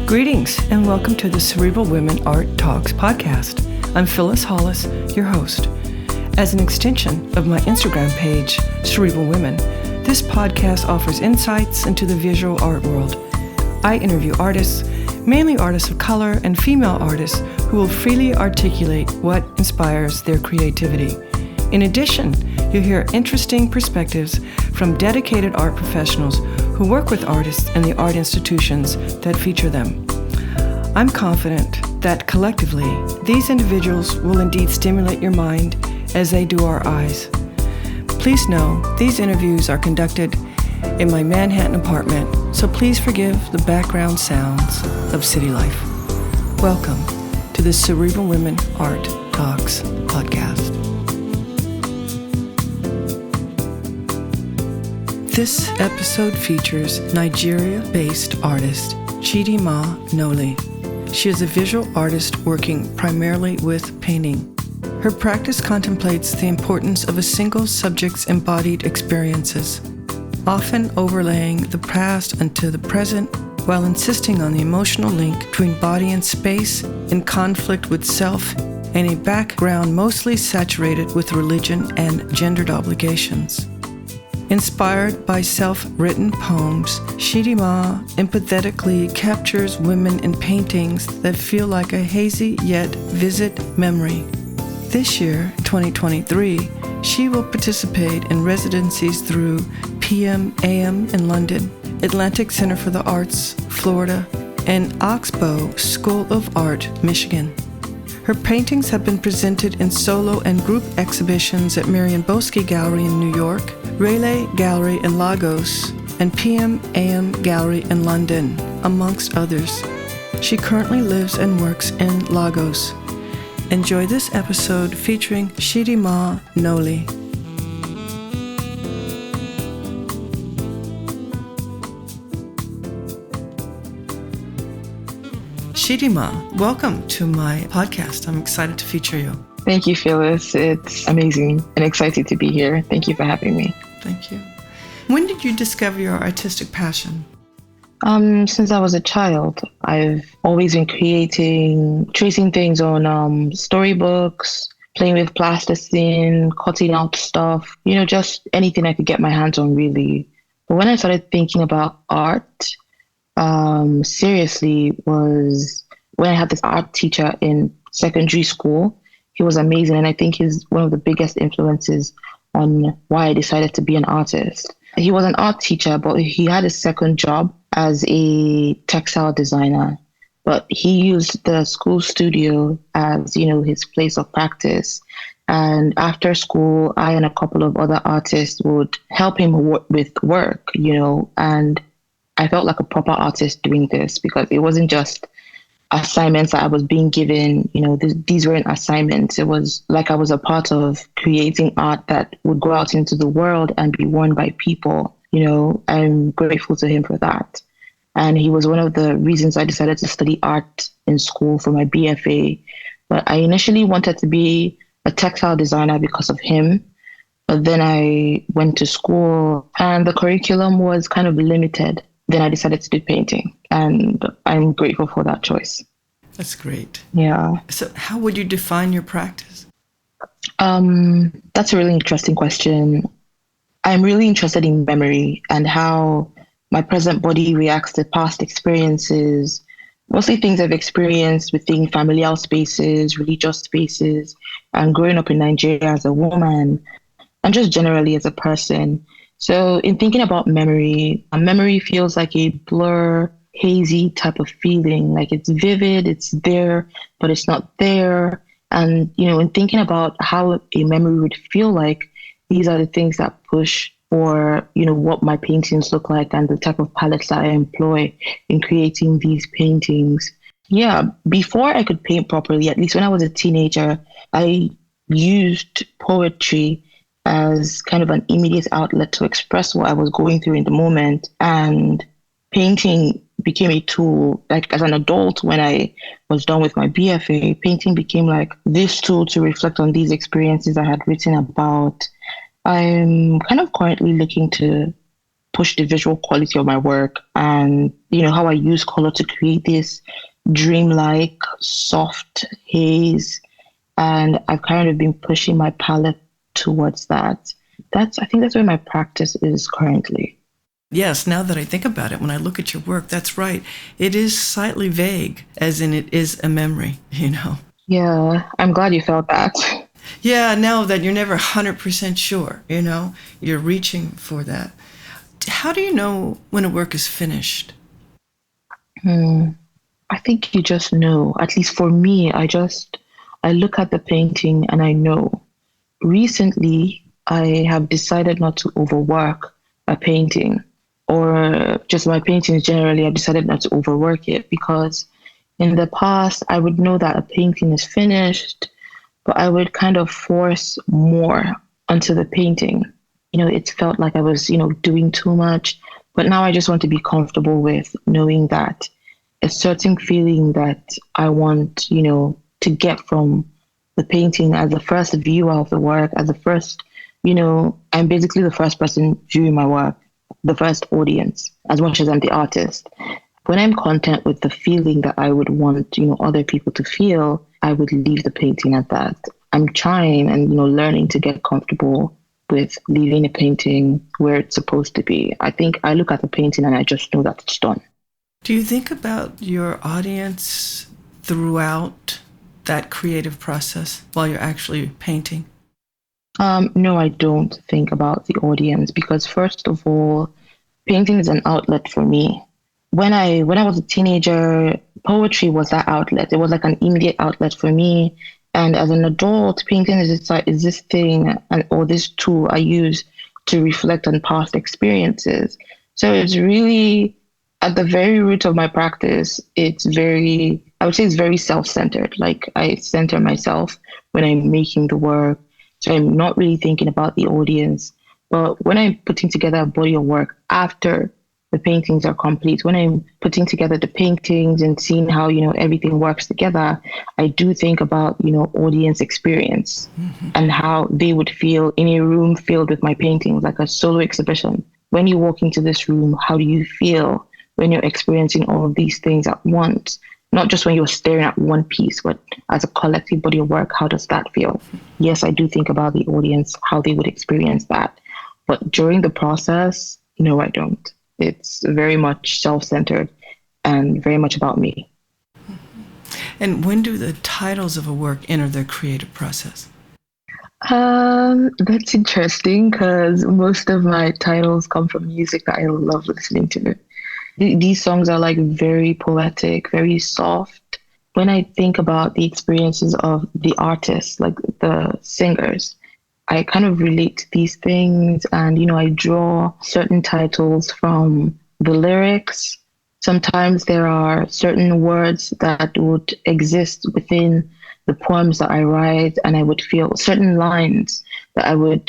Greetings and welcome to the Cerebral Women Art Talks podcast. I'm Phyllis Hollis, your host. As an extension of my Instagram page, Cerebral Women, this podcast offers insights into the visual art world. I interview artists, mainly artists of color and female artists who will freely articulate what inspires their creativity. In addition, you'll hear interesting perspectives from dedicated art professionals who work with artists and the art institutions that feature them. I'm confident that collectively, these individuals will indeed stimulate your mind as they do our eyes. Please know these interviews are conducted in my Manhattan apartment, so please forgive the background sounds of city life. Welcome to the Cerebral Women Art Talks podcast. This episode features Nigeria-based artist Chidinma Nnoli. She is a visual artist working primarily with painting. Her practice contemplates the importance of a single subject's embodied experiences, often overlaying the past onto the present while insisting on the emotional link between body and space in conflict with self and a background mostly saturated with religion and gendered obligations. Inspired by self-written poems, Chidinma empathetically captures women in paintings that feel like a hazy yet vivid memory. This year, 2023, she will participate in residencies through PM/AM in London, Atlantic Center for the Arts, Florida, and Oxbow School of Art, Michigan. Her paintings have been presented in solo and group exhibitions at Marianne Boesky Gallery in New York, Rele Gallery in Lagos, and PM/AM Gallery in London, amongst others. She currently lives and works in Lagos. Enjoy this episode featuring Chidinma Nnoli. Chidinma, welcome to my podcast. I'm excited to feature you. Thank you, Phyllis. It's amazing and excited to be here. Thank you for having me. Thank you. When did you discover your artistic passion? Since I was a child, I've always been creating, tracing things on storybooks, playing with plasticine, cutting out stuff, just anything I could get my hands on, really. But when I started thinking about art, seriously, was when I had this art teacher in secondary school. He was amazing, and I think he's one of the biggest influences on why I decided to be an artist. He was an art teacher, but he had a second job as a textile designer. But he used the school studio as, his place of practice. And after school, I and a couple of other artists would help him with work, and I felt like a proper artist doing this because it wasn't just assignments that I was being given, these weren't assignments. It was like I was a part of creating art that would go out into the world and be worn by people. I'm grateful to him for that. And he was one of the reasons I decided to study art in school for my BFA. But I initially wanted to be a textile designer because of him. But then I went to school and the curriculum was kind of limited. Then I decided to do painting, and I'm grateful for that choice. That's great. Yeah. So how would you define your practice? That's a really interesting question. I'm really interested in memory and how my present body reacts to past experiences, mostly things I've experienced within familial spaces, religious spaces, and growing up in Nigeria as a woman, and just generally as a person. So in thinking about memory, memory feels like a blur, hazy type of feeling, like it's vivid, it's there, but it's not there. And, in thinking about how a memory would feel like, these are the things that push for, what my paintings look like and the type of palettes that I employ in creating these paintings. Yeah, before I could paint properly, at least when I was a teenager, I used poetry as kind of an immediate outlet to express what I was going through in the moment. And painting became a tool. Like as an adult, when I was done with my BFA, painting became like this tool to reflect on these experiences I had written about. I'm kind of currently looking to push the visual quality of my work and, how I use color to create this dreamlike, soft haze. And I've kind of been pushing my palette towards that. I think that's where my practice is currently. Yes, now that I think about it, when I look at your work, that's right. It is slightly vague, as in it is a memory, Yeah, I'm glad you felt that. Yeah, now that you're never 100% sure, you're reaching for that. How do you know when a work is finished? I think you just know. At least for me, I look at the painting and I know. Recently, I have decided not to overwork a painting, or just my paintings generally. I've decided not to overwork it because in the past, I would know that a painting is finished, but I would kind of force more onto the painting. It felt like I was, doing too much. But now I just want to be comfortable with knowing that a certain feeling that I want, to get from the painting as the first viewer of the work, as the first, I'm basically the first person viewing my work, the first audience, as much as I'm the artist. When I'm content with the feeling that I would want, other people to feel, I would leave the painting at that. I'm trying and, learning to get comfortable with leaving a painting where it's supposed to be. I think I look at the painting and I just know that it's done. Do you think about your audience throughout that creative process while you're actually painting? No, I don't think about the audience because first of all, painting is an outlet for me. When I was a teenager, poetry was that outlet. It was like an immediate outlet for me. And as an adult, painting is this thing or this tool I use to reflect on past experiences. So it's really at the very root of my practice. I would say it's very self-centered. Like I center myself when I'm making the work. So I'm not really thinking about the audience. But when I'm putting together a body of work after the paintings are complete, when I'm putting together the paintings and seeing how, everything works together, I do think about, audience experience and how they would feel in a room filled with my paintings, like a solo exhibition. When you walk into this room, how do you feel when you're experiencing all of these things at once? Not just when you're staring at one piece, but as a collective body of work, how does that feel? Yes, I do think about the audience, how they would experience that. But during the process, no, I don't. It's very much self-centered and very much about me. And when do the titles of a work enter their creative process? That's interesting because most of my titles come from music that I love listening to. These songs are like very poetic, very soft. When I think about the experiences of the artists, like the singers, I kind of relate to these things and, I draw certain titles from the lyrics. Sometimes there are certain words that would exist within the poems that I write, and I would feel certain lines that I would,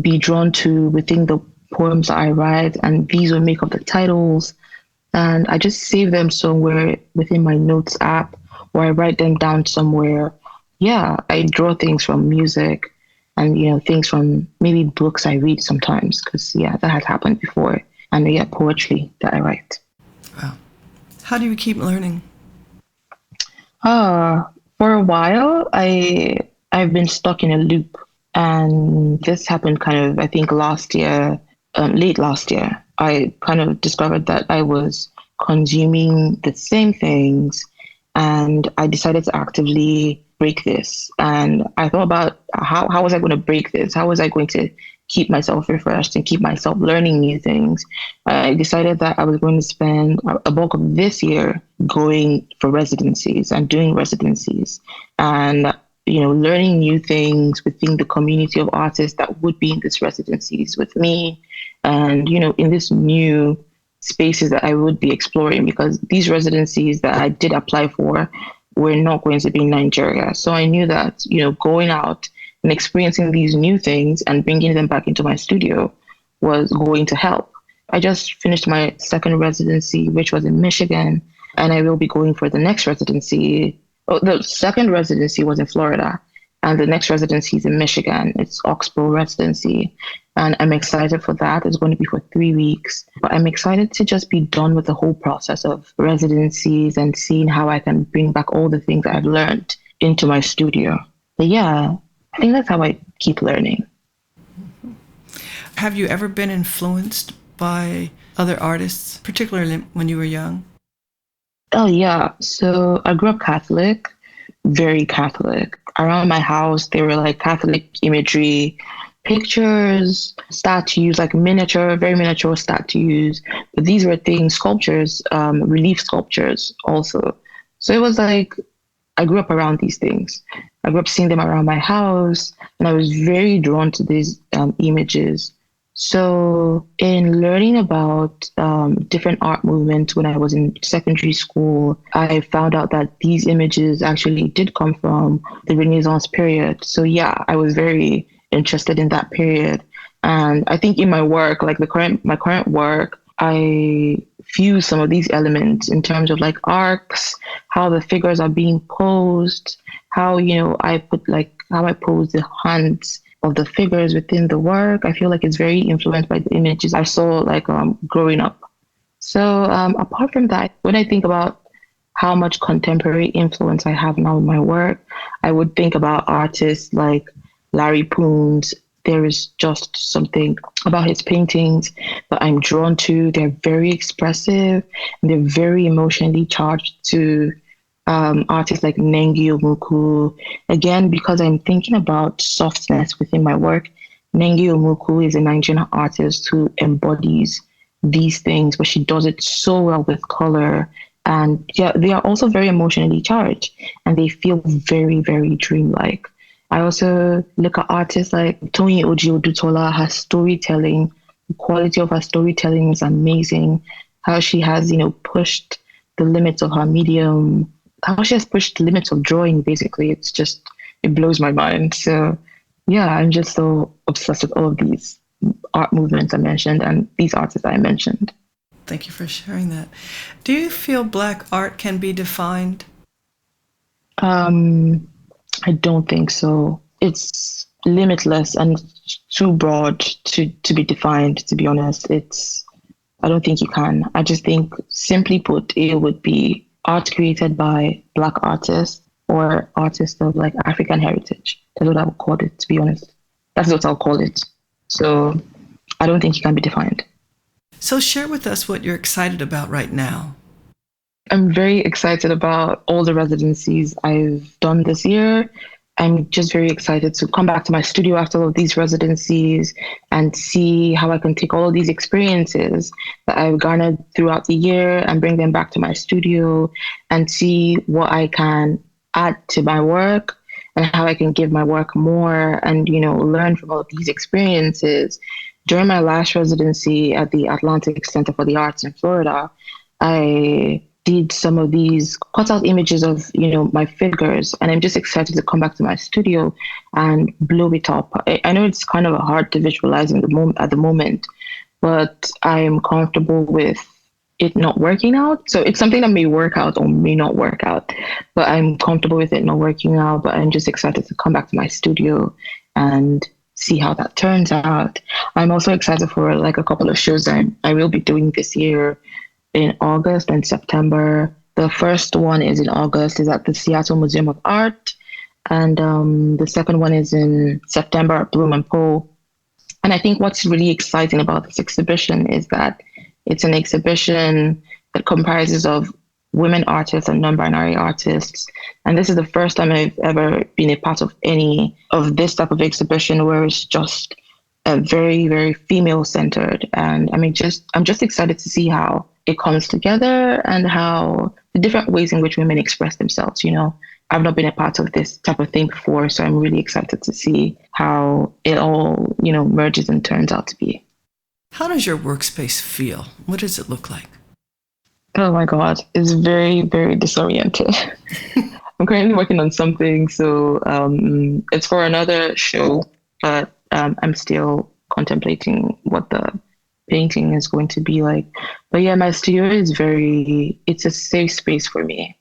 be drawn to within the poems that I write, and these will make up the titles. And I just save them somewhere within my notes app, or I write them down somewhere. Yeah, I draw things from music and, things from maybe books I read sometimes, because, that has happened before. And, poetry that I write. Wow. How do you keep learning? For a while, I've been stuck in a loop. And this happened kind of, I think, last year, late last year. I kind of discovered that I was consuming the same things, and I decided to actively break this. And I thought about how was I going to break this? How was I going to keep myself refreshed and keep myself learning new things? I decided that I was going to spend a bulk of this year going for residencies and doing residencies and, learning new things within the community of artists that would be in these residencies with me and, in this new spaces that I would be exploring, because these residencies that I did apply for were not going to be in Nigeria. So I knew that, going out and experiencing these new things and bringing them back into my studio was going to help. I just finished my second residency, which was in Michigan, and I will be going for the next residency. Oh, the second residency was in Florida, and the next residency is in Michigan. It's Oxbow residency. And I'm excited for that. It's going to be for 3 weeks. But I'm excited to just be done with the whole process of residencies and seeing how I can bring back all the things I've learned into my studio. But yeah, I think that's how I keep learning. Have you ever been influenced by other artists, particularly when you were young? Oh, yeah. So I grew up Catholic, very Catholic. Around my house, there were like Catholic imagery, pictures, statues, like miniature, very miniature statues. But these were things, sculptures, relief sculptures also. So it was like I grew up around these things. I grew up seeing them around my house, and I was very drawn to these images. So, in learning about different art movements when I was in secondary school, I found out that these images actually did come from the Renaissance period. So, yeah, I was very interested in that period. And I think in my work, like my current work, I fuse some of these elements in terms of like arcs, how the figures are being posed, how, I put like how I pose the hands of the figures within the work. I feel like it's very influenced by the images I saw like growing up. So apart from that, when I think about how much contemporary influence I have now in my work, I would think about artists like Larry Poons. There is just something about his paintings that I'm drawn to. They're very expressive and they're very emotionally charged to artists like Nengi Omuku. Again, because I'm thinking about softness within my work, Nengi Omuku is a Nigerian artist who embodies these things, but she does it so well with color. And yeah, they are also very emotionally charged and they feel very, very dreamlike. I also look at artists like Tony Oji Odutola. Her storytelling, the quality of her storytelling is amazing. How she has, pushed the limits of her medium, how she has pushed the limits of drawing, basically. It blows my mind. So yeah, I'm just so obsessed with all of these art movements I mentioned and these artists I mentioned. Thank you for sharing that. Do you feel Black art can be defined? I don't think so. It's limitless and too broad to be defined, to be honest. I don't think you can. I just think, simply put, it would be art created by Black artists or artists of like African heritage. That's what I would call it, to be honest. That's what I'll call it. So I don't think it can be defined. So share with us what you're excited about right now. I'm very excited about all the residencies I've done this year. I'm just very excited to come back to my studio after all of these residencies and see how I can take all of these experiences that I've garnered throughout the year and bring them back to my studio and see what I can add to my work and how I can give my work more and, learn from all of these experiences. During my last residency at the Atlantic Center for the Arts in Florida, I did some of these cut out images of, my figures. And I'm just excited to come back to my studio and blow it up. I know it's kind of hard to visualize at the moment, but I'm comfortable with it not working out. So it's something that may work out or may not work out, but I'm comfortable with it not working out. But I'm just excited to come back to my studio and see how that turns out. I'm also excited for like a couple of shows I will be doing this year in August and September. The first one is in August, is at the Seattle Museum of Art. And the second one is in September at Bloom and Poe. And I think what's really exciting about this exhibition is that it's an exhibition that comprises of women artists and non-binary artists. And this is the first time I've ever been a part of any of this type of exhibition where it's just very, very female centered. And I'm just excited to see how it comes together and how the different ways in which women express themselves. I've not been a part of this type of thing before, so I'm really excited to see how it all, merges and turns out to be. How does your workspace feel? What does it look like? Oh my God, it's very, very disoriented. I'm currently working on something, so it's for another show, but I'm still contemplating what the painting is going to be like. But yeah, my studio is it's a safe space for me.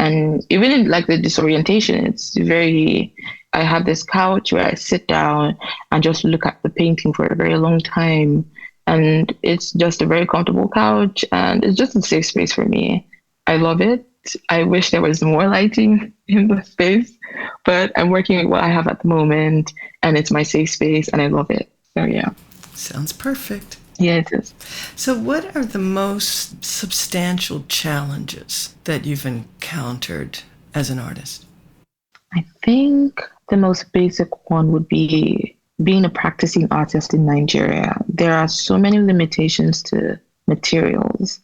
And even in like the disorientation, it's very, I have this couch where I sit down and just look at the painting for a very long time. And it's just a very comfortable couch and it's just a safe space for me. I love it. I wish there was more lighting in the space, but I'm working with what I have at the moment and it's my safe space and I love it. So yeah. Sounds perfect. Yeah, it is. So what are the most substantial challenges that you've encountered as an artist? I think the most basic one would be being a practicing artist in Nigeria. There are so many limitations to materials,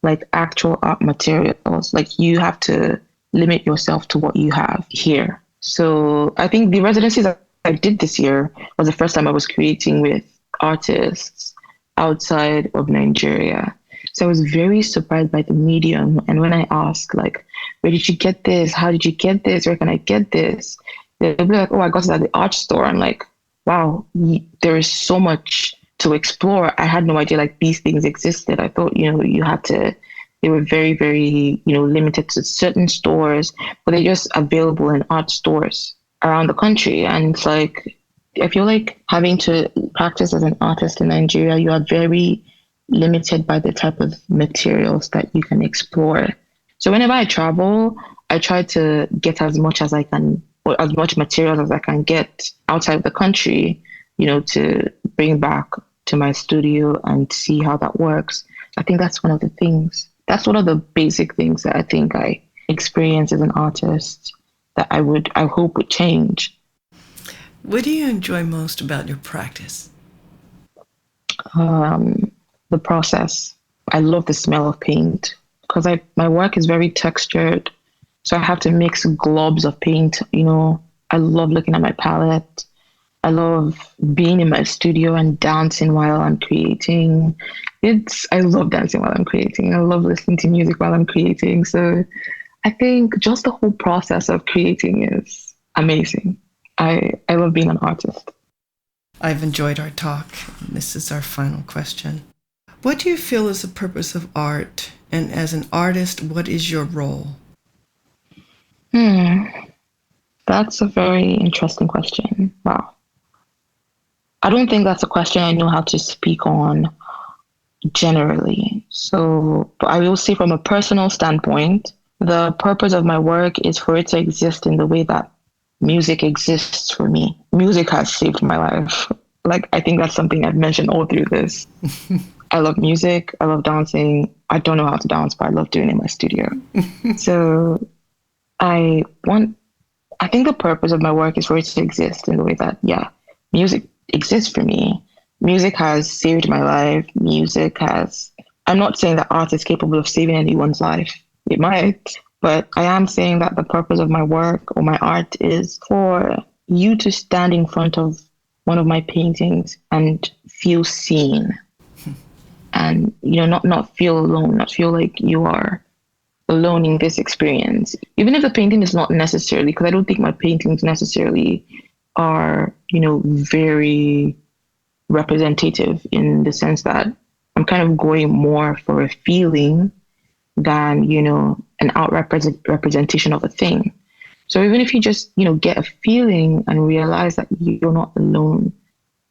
like actual art materials. Like you have to limit yourself to what you have here. So I think the residencies I did this year was the first time I was creating with artists outside of Nigeria. So I was very surprised by the medium. And when I asked, like, where did you get this? How did you get this? Where can I get this? They'll be like, oh, I got it at the art store. I'm like, wow, there is so much to explore. I had no idea like these things existed. I thought, you had to, they were very, very, limited to certain stores, but they're just available in art stores around the country. And it's like, I feel like having to practice as an artist in Nigeria, you are very limited by the type of materials that you can explore. So whenever I travel, I try to get as much as I can, or as much materials as I can get outside of the country, to bring back to my studio and see how that works. I think that's one of the things. That's one of the basic things that I think I experience as an artist that I hope would change. What do you enjoy most about your practice? The process. I love the smell of paint because my work is very textured. So I have to mix globs of paint. I love looking at my palette. I love being in my studio and dancing while I'm creating. I love dancing while I'm creating. I love listening to music while I'm creating. So I think just the whole process of creating is amazing. I love being an artist. I've enjoyed our talk. This is our final question. What do you feel is the purpose of art? And as an artist, what is your role? That's a very interesting question. Wow. I don't think that's a question I know how to speak on generally. So, but I will say from a personal standpoint, the purpose of my work is for it to exist in the way that music exists for me. Music has saved my life. Like, I think that's something I've mentioned all through this. I love music. I love dancing. I don't know how to dance, but I love doing it in my studio. So I think the purpose of my work is for it to exist in the way that, music exists for me. Music has saved my life. I'm not saying that art is capable of saving anyone's life. It might, but I am saying that the purpose of my work or my art is for you to stand in front of one of my paintings and feel seen. And, not feel alone, not feel like you are alone in this experience. Even if the painting is not necessarily, because I don't think my paintings necessarily are, very representative in the sense that I'm kind of going more for a feeling than, an out representation of a thing. So even if you just, get a feeling and realize that you're not alone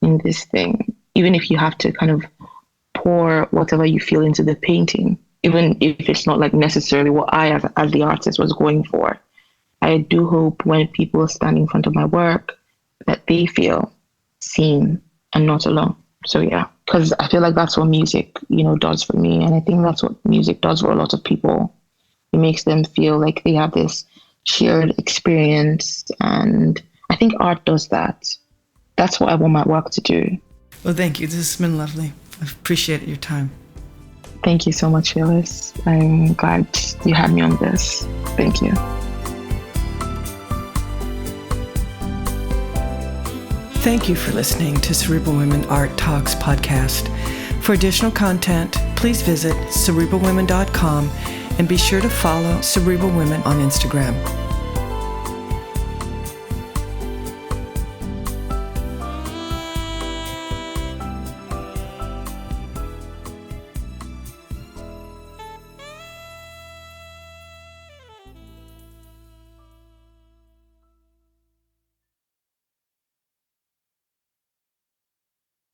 in this thing, even if you have to kind of pour whatever you feel into the painting, even if it's not like necessarily what I as the artist was going for, I do hope when people stand in front of my work that they feel seen and not alone. So yeah, because I feel like that's what music, does for me. And I think that's what music does for a lot of people. It makes them feel like they have this shared experience. And I think art does that. That's what I want my work to do. Well, thank you. This has been lovely. I appreciate your time. Thank you so much, Phyllis. I'm glad you had me on this. Thank you. Thank you for listening to Cerebral Women Art Talks podcast. For additional content, please visit cerebralwomen.com and be sure to follow Cerebral Women on Instagram.